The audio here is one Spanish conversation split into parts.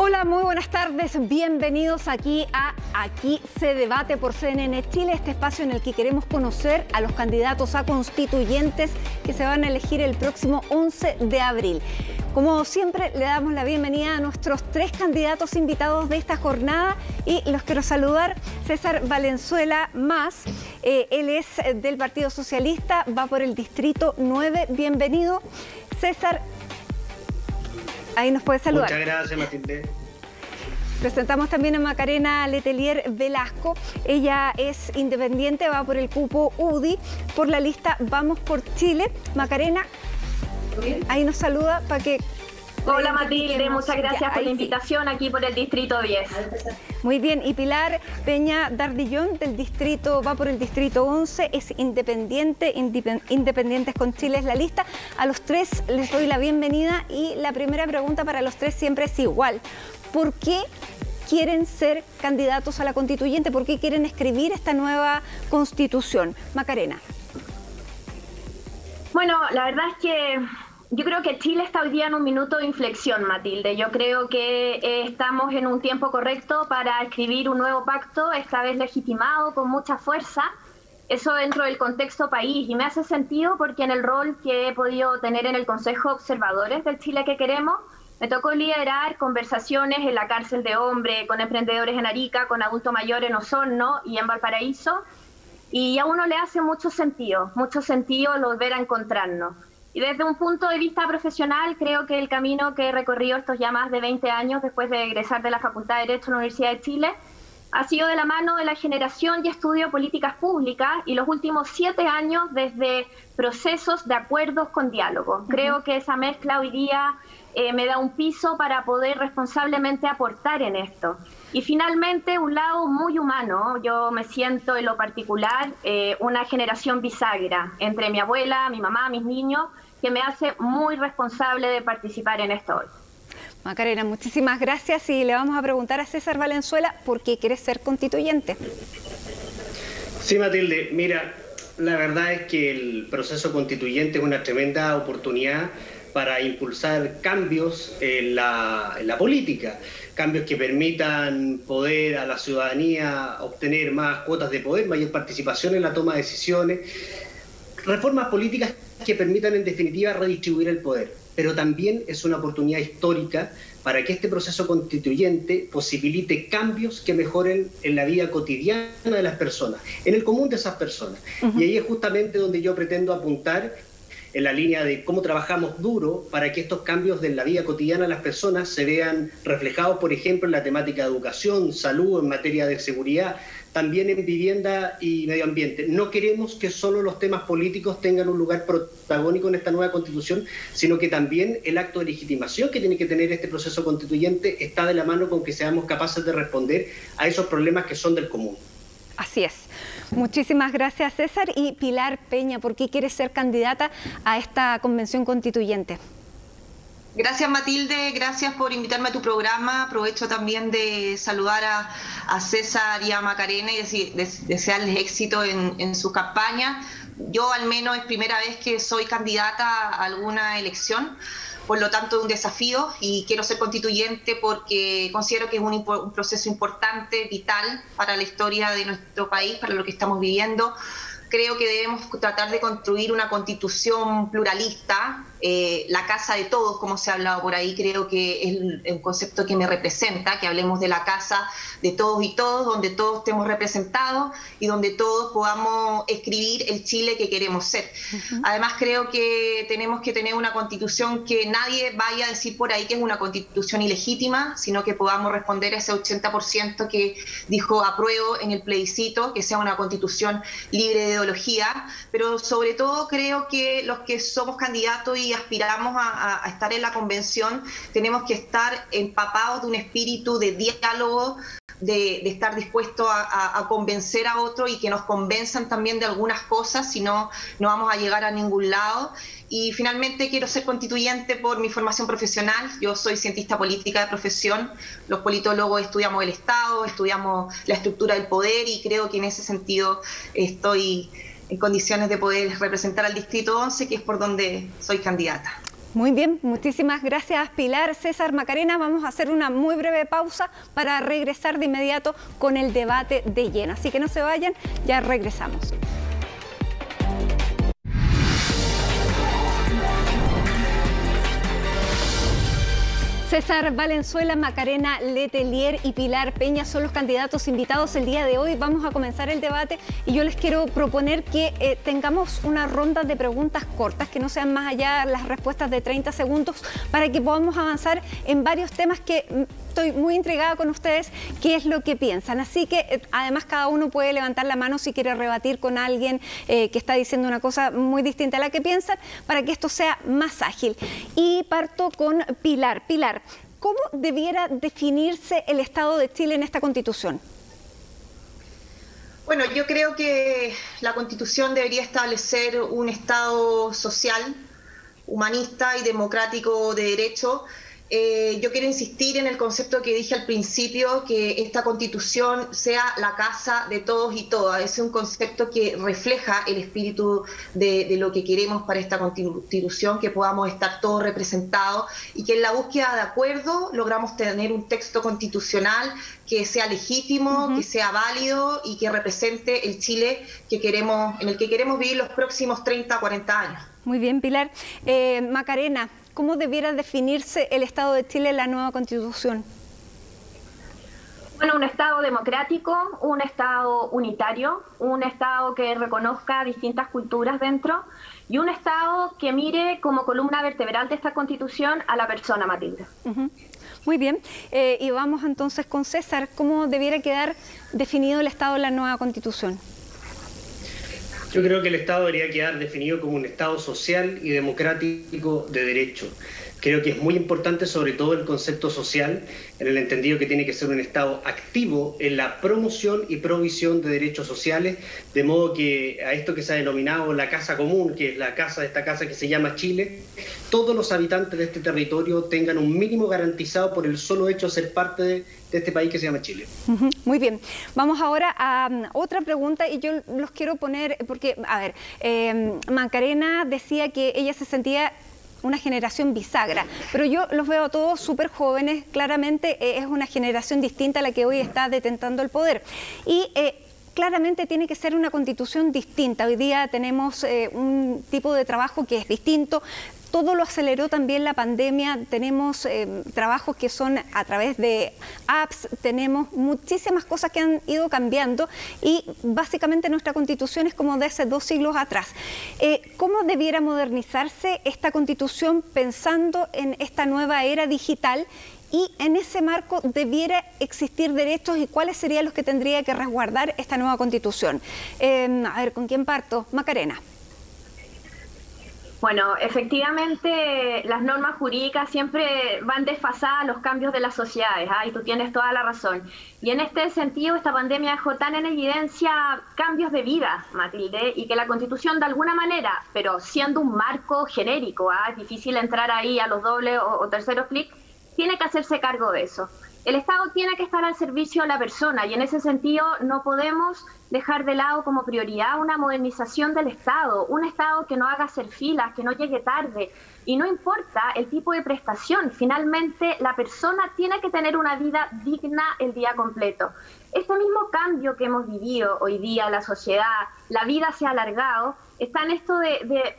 Hola, muy buenas tardes. Bienvenidos aquí a Aquí se debate por CNN Chile, este espacio en el que queremos conocer a los candidatos a constituyentes que se van a elegir el próximo 11 de abril. Como siempre, le damos la bienvenida a nuestros tres candidatos invitados de esta jornada y los quiero saludar. César Valenzuela Mas, él es del Partido Socialista, va por el Distrito 9. Bienvenido, César. Ahí nos puede saludar. Muchas gracias, Matilde. Presentamos también a Macarena Letelier Velasco. Ella es independiente, va por el cupo UDI, por la lista Vamos por Chile. Macarena, ahí nos saluda para que... Hola Matilde, muchas gracias por la invitación aquí por el Distrito 10. Muy bien, y Pilar Peña Dardillón del distrito, va por el Distrito 11, es independiente, Independientes con Chile es la lista. A los tres les doy la bienvenida y la primera pregunta para los tres siempre es igual. ¿Por qué quieren ser candidatos a la constituyente? ¿Por qué quieren escribir esta nueva constitución? Macarena. Bueno, la verdad es que yo creo que Chile está hoy día en un minuto de inflexión, Matilde. Yo creo que estamos en un tiempo correcto para escribir un nuevo pacto, esta vez legitimado, con mucha fuerza. Eso dentro del contexto país. Y me hace sentido porque en el rol que he podido tener en el Consejo de Observadores del Chile que queremos, me tocó liderar conversaciones en la cárcel de Hombre, con emprendedores en Arica, con adultos mayores en Osorno y en Valparaíso. Y a uno le hace mucho sentido volver a encontrarnos. Y desde un punto de vista profesional, creo que el camino que he recorrido estos ya más de 20 años después de egresar de la Facultad de Derecho de la Universidad de Chile, ha sido de la mano de la generación y estudio de políticas públicas y los últimos 7 años desde procesos de acuerdos con diálogo. Creo que esa mezcla hoy día me da un piso para poder responsablemente aportar en esto. Y finalmente, un lado muy humano. Yo me siento en lo particular una generación bisagra entre mi abuela, mi mamá, mis niños, que me hace muy responsable de participar en esto hoy. Macarena, muchísimas gracias y le vamos a preguntar a César Valenzuela por qué quiere ser constituyente. Sí, Matilde, mira, la verdad es que el proceso constituyente es una tremenda oportunidad para impulsar cambios en la política, cambios que permitan poder a la ciudadanía obtener más cuotas de poder, mayor participación en la toma de decisiones, reformas políticas que permitan en definitiva redistribuir el poder. Pero también es una oportunidad histórica para que este proceso constituyente posibilite cambios que mejoren en la vida cotidiana de las personas, en el común de esas personas. Y ahí es justamente donde yo pretendo apuntar en la línea de cómo trabajamos duro para que estos cambios de la vida cotidiana de las personas se vean reflejados, por ejemplo, en la temática de educación, salud, en materia de seguridad, también en vivienda y medio ambiente. No queremos que solo los temas políticos tengan un lugar protagónico en esta nueva constitución, sino que también el acto de legitimación que tiene que tener este proceso constituyente está de la mano con que seamos capaces de responder a esos problemas que son del común. Así es. Muchísimas gracias, César. Y Pilar Peña, ¿por qué quiere ser candidata a esta convención constituyente? Gracias, Matilde, gracias por invitarme a tu programa. Aprovecho también de saludar a César y a Macarena y desearles éxito en su campaña. Yo al menos es primera vez que soy candidata a alguna elección, por lo tanto un desafío, y quiero ser constituyente porque considero que es un proceso importante, vital para la historia de nuestro país, para lo que estamos viviendo. Creo que debemos tratar de construir una constitución pluralista, la casa de todos, como se ha hablado por ahí. Creo que es un concepto que me representa, que hablemos de la casa de todos y todos, donde todos estemos representados y donde todos podamos escribir el Chile que queremos ser. Además, creo que tenemos que tener una constitución que nadie vaya a decir por ahí que es una constitución ilegítima, sino que podamos responder a ese 80% que dijo apruebo en el plebiscito, que sea una constitución libre de ideología, pero sobre todo creo que los que somos candidatos y aspiramos a estar en la convención tenemos que estar empapados de un espíritu de diálogo, de estar dispuestos a convencer a otros y que nos convenzan también de algunas cosas, si no, no vamos a llegar a ningún lado. Y finalmente quiero ser constituyente por mi formación profesional. Yo soy cientista política de profesión. Los politólogos estudiamos el Estado, estudiamos la estructura del poder y creo que en ese sentido estoy en condiciones de poder representar al Distrito 11, que es por donde soy candidata. Muy bien, muchísimas gracias Pilar, César, Macarena. Vamos a hacer una muy breve pausa para regresar de inmediato con el debate de lleno. Así que no se vayan, ya regresamos. César Valenzuela, Macarena Letelier y Pilar Peña son los candidatos invitados el día de hoy. Vamos a comenzar el debate y yo les quiero proponer que tengamos una ronda de preguntas cortas, que no sean más allá las respuestas de 30 segundos, para que podamos avanzar en varios temas que estoy muy intrigada con ustedes, qué es lo que piensan. Así que además cada uno puede levantar la mano si quiere rebatir con alguien que está diciendo una cosa muy distinta a la que piensan, para que esto sea más ágil. Y parto con Pilar. Pilar, ¿cómo debiera definirse el Estado de Chile en esta Constitución? Bueno, yo creo que la Constitución debería establecer un Estado social, humanista y democrático de derecho. Yo quiero insistir en el concepto que dije al principio, que esta Constitución sea la casa de todos y todas. Es un concepto que refleja el espíritu de lo que queremos para esta Constitución, que podamos estar todos representados y que en la búsqueda de acuerdo logramos tener un texto constitucional que sea legítimo, que sea válido y que represente el Chile que queremos, en el que queremos vivir los próximos 30, 40 años. Muy bien, Pilar. Macarena, ¿cómo debiera definirse el Estado de Chile en la nueva Constitución? Bueno, un Estado democrático, un Estado unitario, un Estado que reconozca distintas culturas dentro y un Estado que mire como columna vertebral de esta Constitución a la persona, Matilde. Muy bien, y vamos entonces con César. ¿Cómo debiera quedar definido el Estado en la nueva Constitución? Yo creo que el Estado debería quedar definido como un Estado social y democrático de derecho. Creo que es muy importante, sobre todo el concepto social, en el entendido que tiene que ser un Estado activo en la promoción y provisión de derechos sociales, de modo que a esto que se ha denominado la casa común, que es la casa de esta casa que se llama Chile, todos los habitantes de este territorio tengan un mínimo garantizado por el solo hecho de ser parte de este país que se llama Chile. Muy bien, vamos ahora a otra pregunta y yo los quiero poner, porque, a ver, Macarena decía que ella se sentía una generación bisagra, pero yo los veo a todos súper jóvenes. Claramente es una generación distinta a la que hoy está detentando el poder y claramente tiene que ser una Constitución distinta. Hoy día tenemos un tipo de trabajo que es distinto. Todo lo aceleró también la pandemia, tenemos trabajos que son a través de apps, tenemos muchísimas cosas que han ido cambiando y básicamente nuestra Constitución es como de hace 2 siglos atrás. ¿Cómo debiera modernizarse esta Constitución pensando en esta nueva era digital? Y en ese marco debiera existir derechos y cuáles serían los que tendría que resguardar esta nueva Constitución. A ver, ¿con quién parto? Macarena. Bueno, efectivamente las normas jurídicas siempre van desfasadas a los cambios de las sociedades, y tú tienes toda la razón. Y en este sentido esta pandemia dejó tan en evidencia cambios de vida, Matilde, y que la Constitución de alguna manera, pero siendo un marco genérico, es difícil entrar ahí a los dobles o terceros clics, tiene que hacerse cargo de eso. El Estado tiene que estar al servicio de la persona y en ese sentido no podemos dejar de lado como prioridad una modernización del Estado, un Estado que no haga hacer filas, que no llegue tarde y no importa el tipo de prestación, finalmente la persona tiene que tener una vida digna el día completo. Este mismo cambio que hemos vivido hoy día en la sociedad, la vida se ha alargado, está en esto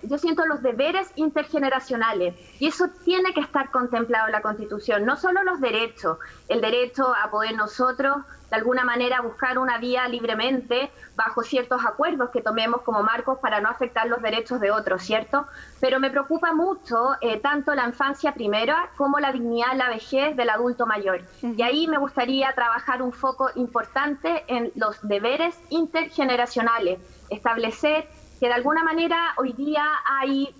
yo siento los deberes intergeneracionales y eso tiene que estar contemplado en la Constitución, no solo los derechos, el derecho a poder nosotros de alguna manera buscar una vía libremente bajo ciertos acuerdos que tomemos como marcos para no afectar los derechos de otros, ¿cierto? Pero me preocupa mucho tanto la infancia primera como la dignidad en la vejez del adulto mayor. Y ahí me gustaría trabajar un foco importante en los deberes intergeneracionales, establecer que de alguna manera hoy día hay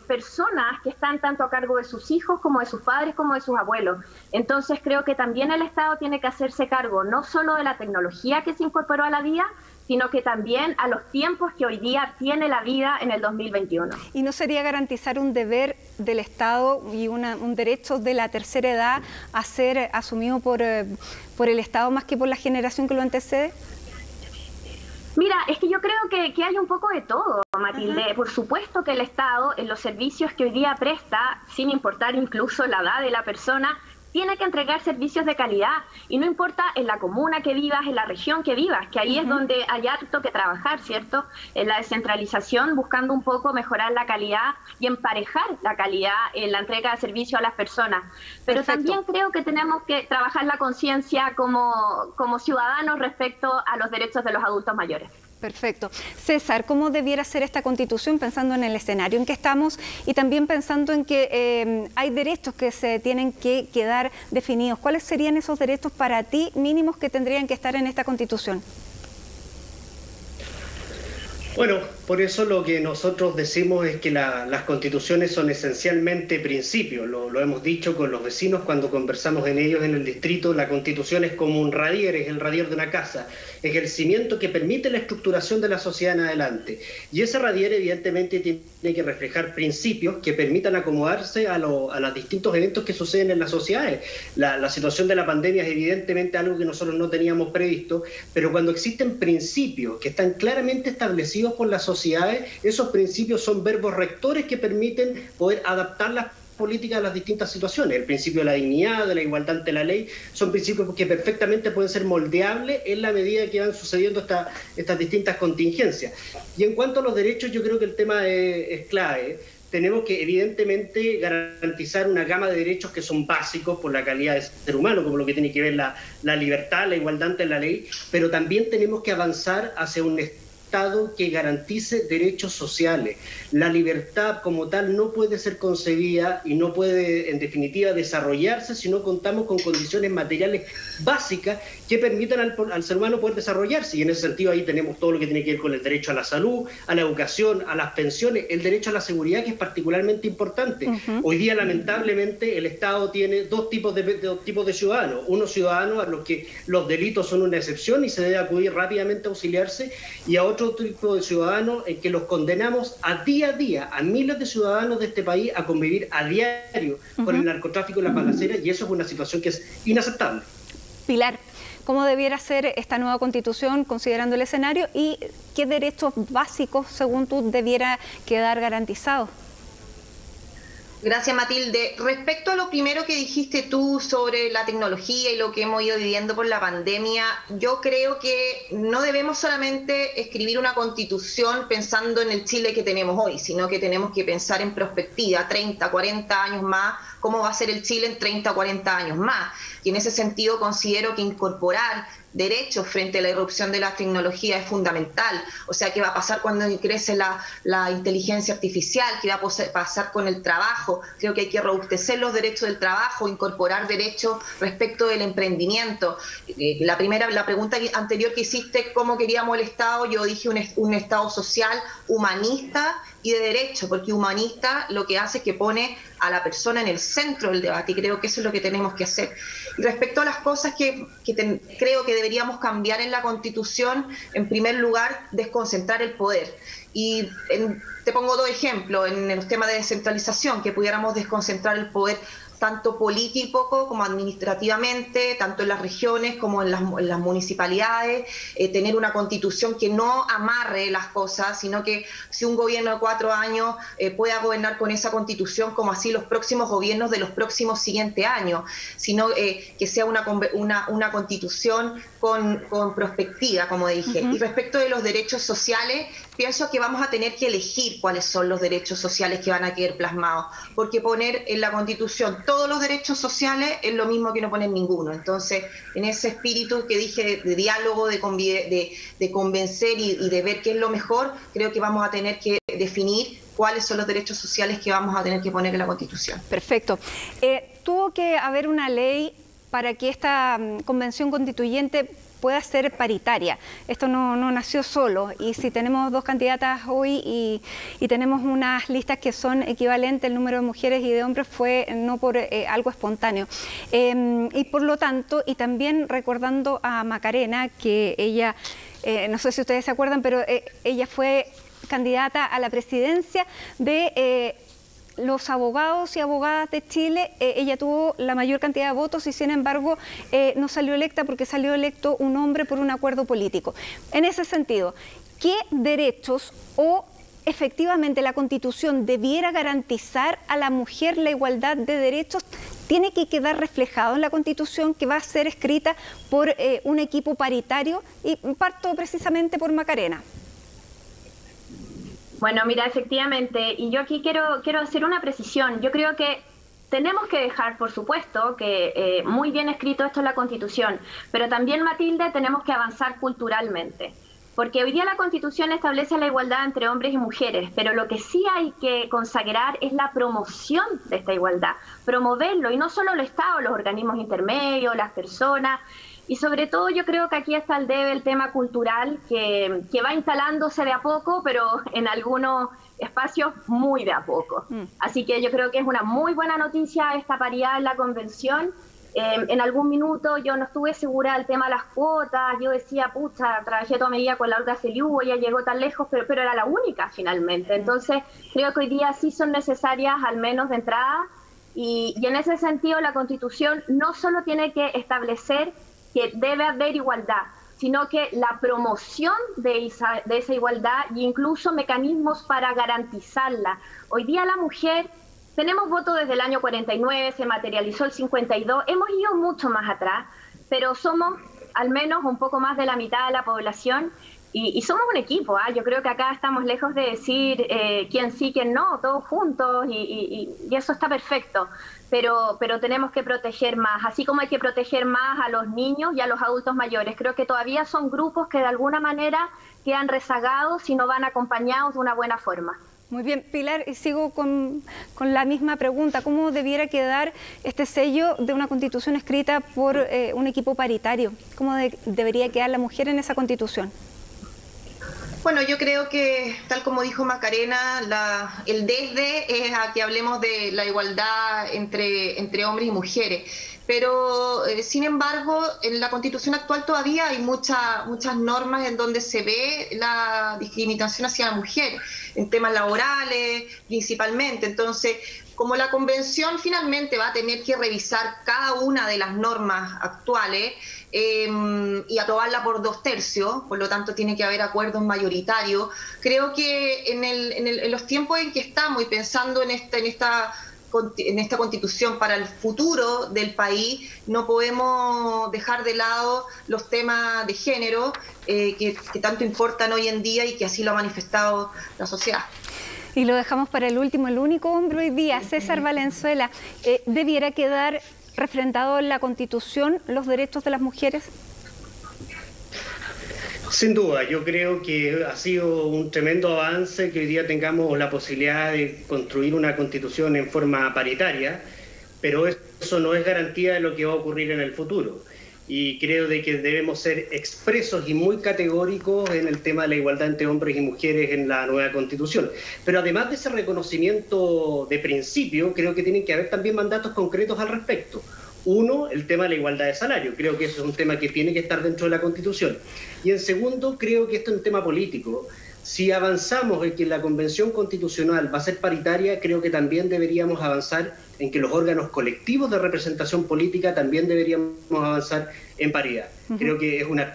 personas que están tanto a cargo de sus hijos como de sus padres como de sus abuelos. Entonces creo que también el Estado tiene que hacerse cargo no solo de la tecnología que se incorporó a la vida, sino que también a los tiempos que hoy día tiene la vida en el 2021. ¿Y no sería garantizar un deber del Estado y un derecho de la tercera edad a ser asumido por el Estado más que por la generación que lo antecede? Mira, es que yo creo que hay un poco de todo, Matilde. Por supuesto que el Estado, en los servicios que hoy día presta, sin importar incluso la edad de la persona, tiene que entregar servicios de calidad, y no importa en la comuna que vivas, en la región que vivas, que ahí es donde hay harto que trabajar, ¿cierto? En la descentralización, buscando un poco mejorar la calidad y emparejar la calidad en la entrega de servicios a las personas. Pero también creo que tenemos que trabajar la conciencia como ciudadanos respecto a los derechos de los adultos mayores. Perfecto. César, ¿cómo debiera ser esta Constitución pensando en el escenario en que estamos y también pensando en que hay derechos que se tienen que quedar definidos? ¿Cuáles serían esos derechos para ti mínimos que tendrían que estar en esta Constitución? Bueno, por eso lo que nosotros decimos es que las constituciones son esencialmente principios. Lo hemos dicho con los vecinos cuando conversamos en ellos en el distrito. La constitución es como un radier, es el radier de una casa. Es el cimiento que permite la estructuración de la sociedad en adelante. Y ese radier evidentemente tiene que reflejar principios que permitan acomodarse a los distintos eventos que suceden en las sociedades. La situación de la pandemia es evidentemente algo que nosotros no teníamos previsto, pero cuando existen principios que están claramente establecidos por las sociedades, esos principios son verbos rectores que permiten poder adaptar las políticas a las distintas situaciones. El principio de la dignidad, de la igualdad ante la ley, son principios que perfectamente pueden ser moldeables en la medida que van sucediendo estas distintas contingencias. Y en cuanto a los derechos, yo creo que el tema es clave. Tenemos que evidentemente garantizar una gama de derechos que son básicos por la calidad de ser humano, como lo que tiene que ver la libertad, la igualdad ante la ley, pero también tenemos que avanzar hacia un Estado que garantice derechos sociales. La libertad como tal no puede ser concebida y no puede, en definitiva, desarrollarse si no contamos con condiciones materiales básicas que permitan al ser humano poder desarrollarse. Y en ese sentido ahí tenemos todo lo que tiene que ver con el derecho a la salud, a la educación, a las pensiones, el derecho a la seguridad, que es particularmente importante. Hoy día, lamentablemente, el Estado tiene dos tipos de ciudadanos. Unos ciudadanos a los que los delitos son una excepción y se debe acudir rápidamente a auxiliarse, y a otro tipo de ciudadanos en que los condenamos a día a miles de ciudadanos de este país a convivir a diario con el narcotráfico y las balaceras, y eso es una situación que es inaceptable. Pilar, ¿cómo debiera ser esta nueva Constitución considerando el escenario y qué derechos básicos, según tú, debiera quedar garantizados? Gracias, Matilde. Respecto a lo primero que dijiste tú sobre la tecnología y lo que hemos ido viviendo por la pandemia, yo creo que no debemos solamente escribir una constitución pensando en el Chile que tenemos hoy, sino que tenemos que pensar en perspectiva, 30, 40 años más, cómo va a ser el Chile en 30 o 40 años más. Y en ese sentido considero que incorporar derechos frente a la irrupción de la tecnología es fundamental. O sea, ¿qué va a pasar cuando crece la inteligencia artificial? ¿Qué va a pasar con el trabajo? Creo que hay que robustecer los derechos del trabajo, incorporar derechos respecto del emprendimiento. La pregunta anterior que hiciste, ¿cómo queríamos el Estado? Yo dije un Estado social, humanista y de derecho, porque humanista lo que hace es que pone a la persona en el centro del debate, y creo que eso es lo que tenemos que hacer. Y respecto a las cosas que creo que deberíamos cambiar en la Constitución, en primer lugar, desconcentrar el poder. Y te pongo dos ejemplos en el tema de descentralización, que pudiéramos desconcentrar el poder tanto político como administrativamente, tanto en las regiones como en las municipalidades, tener una constitución que no amarre las cosas, sino que si un gobierno de 4 años pueda gobernar con esa constitución como así los próximos gobiernos de los próximos siguientes años, sino que sea una constitución con perspectiva, como dije. Y respecto de los derechos sociales, pienso que vamos a tener que elegir cuáles son los derechos sociales que van a quedar plasmados, porque poner en la Constitución todos los derechos sociales es lo mismo que no poner ninguno. Entonces, en ese espíritu que dije de diálogo, de convencer y de ver qué es lo mejor, creo que vamos a tener que definir cuáles son los derechos sociales que vamos a tener que poner en la Constitución. Perfecto. Tuvo que haber una ley para que esta convención constituyente pueda ser paritaria. Esto no nació solo, y si tenemos 2 candidatas hoy y tenemos unas listas que son equivalentes, el número de mujeres y de hombres fue no por algo espontáneo. Y por lo tanto, y también recordando a Macarena, que ella, no sé si ustedes se acuerdan, pero ella fue candidata a la presidencia de los abogados y abogadas de Chile, ella tuvo la mayor cantidad de votos y sin embargo no salió electa porque salió electo un hombre por un acuerdo político. En ese sentido, ¿qué derechos o efectivamente la Constitución debiera garantizar a la mujer la igualdad de derechos? Tiene que quedar reflejado en la Constitución, que va a ser escrita por un equipo paritario, y parto precisamente por Macarena. Bueno, mira, efectivamente, y yo aquí quiero hacer una precisión. Yo creo que tenemos que dejar, por supuesto, que muy bien escrito esto en la Constitución, pero también, Matilde, tenemos que avanzar culturalmente. Porque hoy día la Constitución establece la igualdad entre hombres y mujeres, pero lo que sí hay que consagrar es la promoción de esta igualdad, promoverlo, y no solo el Estado, los organismos intermedios, las personas, y sobre todo yo creo que aquí está el debe, el tema cultural, que va instalándose de a poco, pero en algunos espacios muy de a poco. Así que yo creo que es una muy buena noticia esta paridad en la Convención. En algún minuto yo no estuve segura del tema de las cuotas, yo decía, pucha, trabajé toda mi vida con la Olga Celiú, ella llegó tan lejos, pero era la única finalmente. Entonces creo que hoy día sí son necesarias, al menos de entrada, y en ese sentido la Constitución no solo tiene que establecer que debe haber igualdad, sino que la promoción de esa igualdad e incluso mecanismos para garantizarla. Hoy día la mujer, tenemos voto desde el año 49, se materializó el 52, hemos ido mucho más atrás, pero somos al menos un poco más de la mitad de la población y somos un equipo. Yo creo que acá estamos lejos de decir quién sí, quién no, todos juntos y eso está perfecto, pero tenemos que proteger más, así como hay que proteger más a los niños y a los adultos mayores. Creo que todavía son grupos que de alguna manera quedan rezagados si no van acompañados de una buena forma. Muy bien, Pilar, y sigo con la misma pregunta. ¿Cómo debiera quedar este sello de una Constitución escrita por un equipo paritario? ¿Cómo debería quedar la mujer en esa Constitución? Bueno, yo creo que, tal como dijo Macarena, el desde es a que hablemos de la igualdad entre hombres y mujeres. Pero, sin embargo, en la Constitución actual todavía hay muchas normas en donde se ve la discriminación hacia la mujer, en temas laborales principalmente. Entonces, como la Convención finalmente va a tener que revisar cada una de las normas actuales y aprobarla por 2/3, por lo tanto tiene que haber acuerdos mayoritarios, creo que en los tiempos en que estamos y pensando en esta Constitución para el futuro del país, no podemos dejar de lado los temas de género que tanto importan hoy en día y que así lo ha manifestado la sociedad. Y lo dejamos para el último, el único hombre hoy día, César Valenzuela. ¿Debiera quedar refrendado en la Constitución los derechos de las mujeres? Sin duda, yo creo que ha sido un tremendo avance que hoy día tengamos la posibilidad de construir una Constitución en forma paritaria, pero eso no es garantía de lo que va a ocurrir en el futuro. Y creo de que debemos ser expresos y muy categóricos en el tema de la igualdad entre hombres y mujeres en la nueva Constitución. Pero además de ese reconocimiento de principio, creo que tienen que haber también mandatos concretos al respecto. Uno, el tema de la igualdad de salario. Creo que eso es un tema que tiene que estar dentro de la Constitución. Y en segundo, creo que esto es un tema político. Si avanzamos en que la Convención Constitucional va a ser paritaria, creo que también deberíamos avanzar en que los órganos colectivos de representación política también deberíamos avanzar en paridad. Creo que es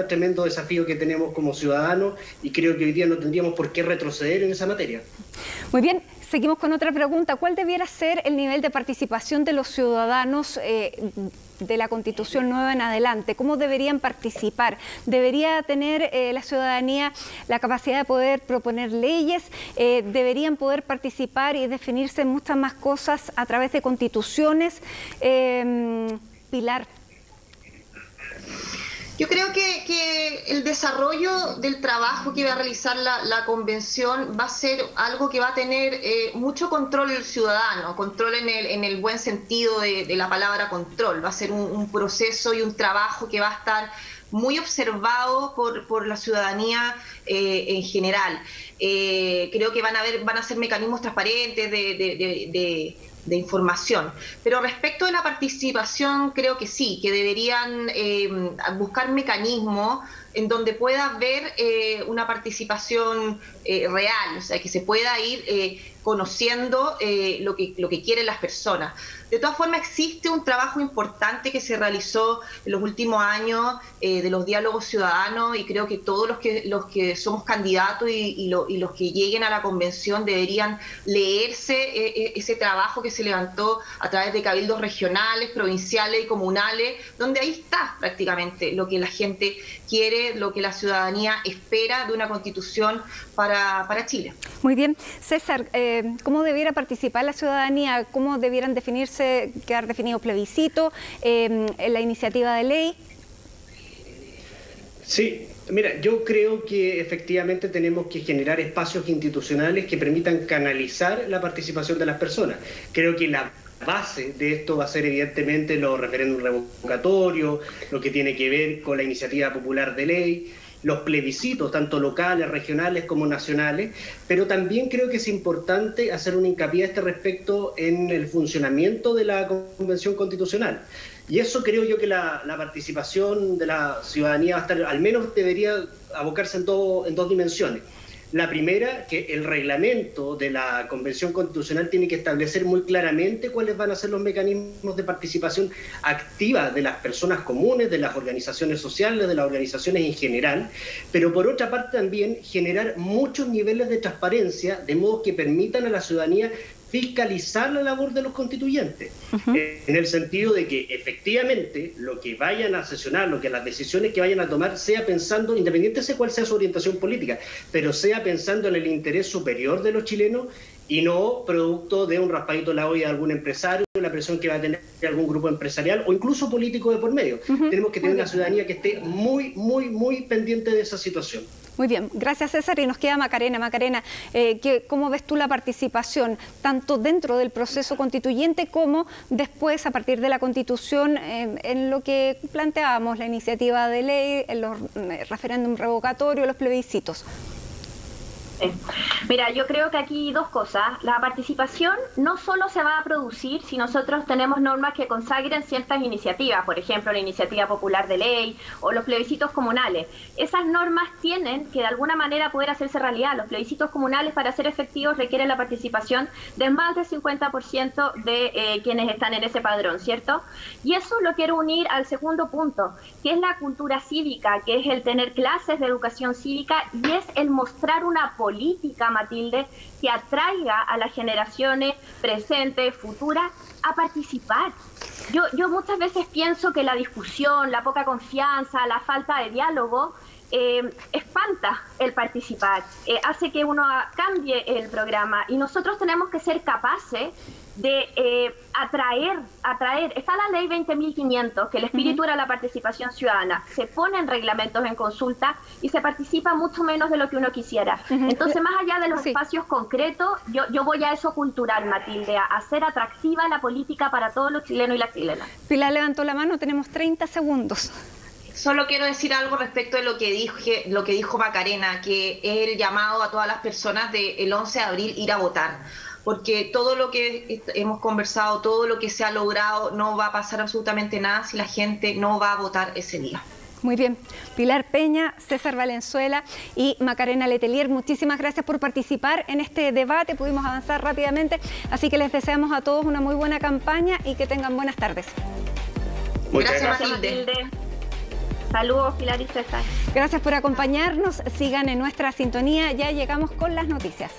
tremendo desafío que tenemos como ciudadanos y creo que hoy día no tendríamos por qué retroceder en esa materia. Muy bien, seguimos con otra pregunta. ¿Cuál debiera ser el nivel de participación de los ciudadanos de la Constitución nueva en adelante? ¿Cómo deberían participar? ¿Debería tener la ciudadanía la capacidad de poder proponer leyes? ¿Deberían poder participar y definirse muchas más cosas a través de constituciones? Pilar. Yo creo que el desarrollo del trabajo que va a realizar la Convención va a ser algo que va a tener mucho control ciudadano, control en el buen sentido de la palabra control. Va a ser un proceso y un trabajo que va a estar muy observado por la ciudadanía en general. Creo que van a ser mecanismos transparentes de información. Pero respecto de la participación, creo que sí, que deberían buscar mecanismos en donde pueda haber una participación real, o sea, que se pueda ir conociendo lo que quieren las personas. De todas formas, existe un trabajo importante que se realizó en los últimos años de los diálogos ciudadanos, y creo que todos los que somos candidatos y los que lleguen a la convención deberían leerse ese trabajo que se levantó a través de cabildos regionales, provinciales y comunales, donde ahí está prácticamente lo que la gente quiere, lo que la ciudadanía espera de una constitución para Chile. Muy bien. César, ¿cómo debiera participar la ciudadanía? ¿Cómo debieran quedar definido plebiscito, la iniciativa de ley? Sí, mira, yo creo que efectivamente tenemos que generar espacios institucionales que permitan canalizar la participación de las personas. Creo que la base de esto va a ser evidentemente los referéndums revocatorios, lo que tiene que ver con la iniciativa popular de ley, los plebiscitos, tanto locales, regionales como nacionales, pero también creo que es importante hacer un hincapié a este respecto en el funcionamiento de la Convención Constitucional. Y eso creo yo que la participación de la ciudadanía va a estar, al menos debería abocarse en dos dimensiones. La primera, que el reglamento de la Convención Constitucional tiene que establecer muy claramente cuáles van a ser los mecanismos de participación activa de las personas comunes, de las organizaciones sociales, de las organizaciones en general, pero por otra parte también generar muchos niveles de transparencia, de modo que permitan a la ciudadanía fiscalizar la labor de los constituyentes, en el sentido de que efectivamente lo que vayan a sesionar, las decisiones que vayan a tomar, sea pensando, independiente de cuál sea su orientación política, pero sea pensando en el interés superior de los chilenos y no producto de un raspadito en la olla de algún empresario, la presión que va a tener algún grupo empresarial o incluso político de por medio. Tenemos que tener una ciudadanía que esté muy, muy, muy pendiente de esa situación. Muy bien, gracias César, y nos queda Macarena. Macarena, ¿cómo ves tú la participación, tanto dentro del proceso constituyente como después, a partir de la Constitución, en lo que planteábamos, la iniciativa de ley, en los referéndums revocatorios, los plebiscitos? Mira, yo creo que aquí dos cosas. La participación no solo se va a producir si nosotros tenemos normas que consagren ciertas iniciativas, por ejemplo, la iniciativa popular de ley o los plebiscitos comunales. Esas normas tienen que de alguna manera poder hacerse realidad. Los plebiscitos comunales, para ser efectivos, requieren la participación de más del 50% de quienes están en ese padrón, ¿cierto? Y eso lo quiero unir al segundo punto, que es la cultura cívica, que es el tener clases de educación cívica y es el mostrar una política, Matilde, que atraiga a las generaciones presentes, futuras, a participar. Yo muchas veces pienso que la discusión, la poca confianza, la falta de diálogo espanta el participar, hace que uno cambie el programa, y nosotros tenemos que ser capaces de atraer. Está la ley 20.500, que el espíritu era la participación ciudadana. Se ponen reglamentos en consulta y se participa mucho menos de lo que uno quisiera. Entonces, más allá de los espacios concretos, yo voy a eso cultural, Matilde, a hacer atractiva la política para todos los chilenos y las chilenas. Pilar levantó la mano, tenemos 30 segundos. Solo quiero decir algo respecto de lo que dijo Macarena, que es el llamado a todas las personas del 11 de abril ir a votar. Porque todo lo que hemos conversado, todo lo que se ha logrado, no va a pasar absolutamente nada si la gente no va a votar ese día. Muy bien. Pilar Peña, César Valenzuela y Macarena Letelier, muchísimas gracias por participar en este debate. Pudimos avanzar rápidamente, así que les deseamos a todos una muy buena campaña y que tengan buenas tardes. Gracias, Matilde. Saludos, Pilar y César. Gracias por acompañarnos. Sigan en nuestra sintonía. Ya llegamos con las noticias.